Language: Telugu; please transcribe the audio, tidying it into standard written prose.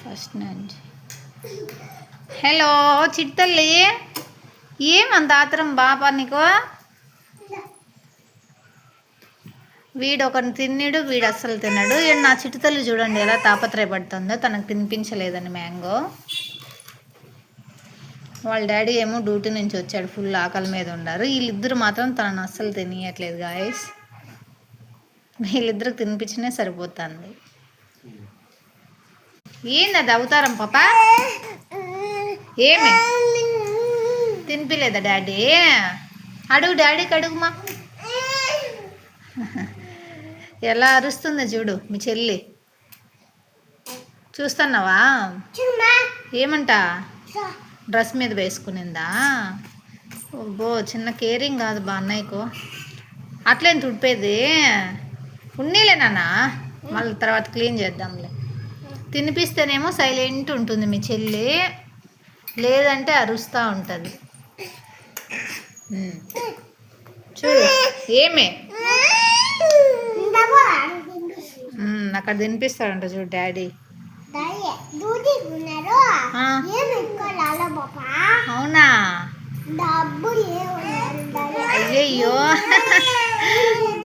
ఫస్ట్ నుంచి. హలో చిట్టల్లి, ఏమంత ఆత్రం బాబా నీకు? వీడు ఒకరిని తిన్నాడు, వీడు అస్సలు తిన్నాడు. నా చిట్టుతల్లి చూడండి ఎలా తాపత్రయపడుతుందో తనకు తినిపించలేదని మ్యాంగో. వాళ్ళ డాడీ ఏమో డ్యూటీ నుంచి వచ్చాడు, ఫుల్ ఆకలి మీద ఉన్నారు. వీళ్ళిద్దరు మాత్రం తనను అస్సలు తినియట్లేదు గాయస్. వీళ్ళిద్దరికి తినిపించినే సరిపోతుంది. ఏంది అవతారం పాప? ఏమి తినిపిలేదా డాడీ? అడుగు డాడీకి అడుగుమా. ఎలా అరుస్తుందో చూడు మీ చెల్లి. చూస్తున్నావా? ఏమంట డ్రెస్ మీద వేసుకునిందా? ఓ చిన్న కేరింగ్ కాదు బా అన్నయ్యకు. అట్లేం తుడిపేది ఉన్నీలే నాన్న, మళ్ళీ తర్వాత క్లీన్ చేద్దాంలే. తినిపిస్తేనేమో సైలెంట్ ఉంటుంది మీ చెల్లి, లేదంటే అరుస్తూ ఉంటుంది. చూడు ఏమే అక్కడ తినిపిస్తాడంట చూడు డాడీ. అవునా? అయ్యయ్యో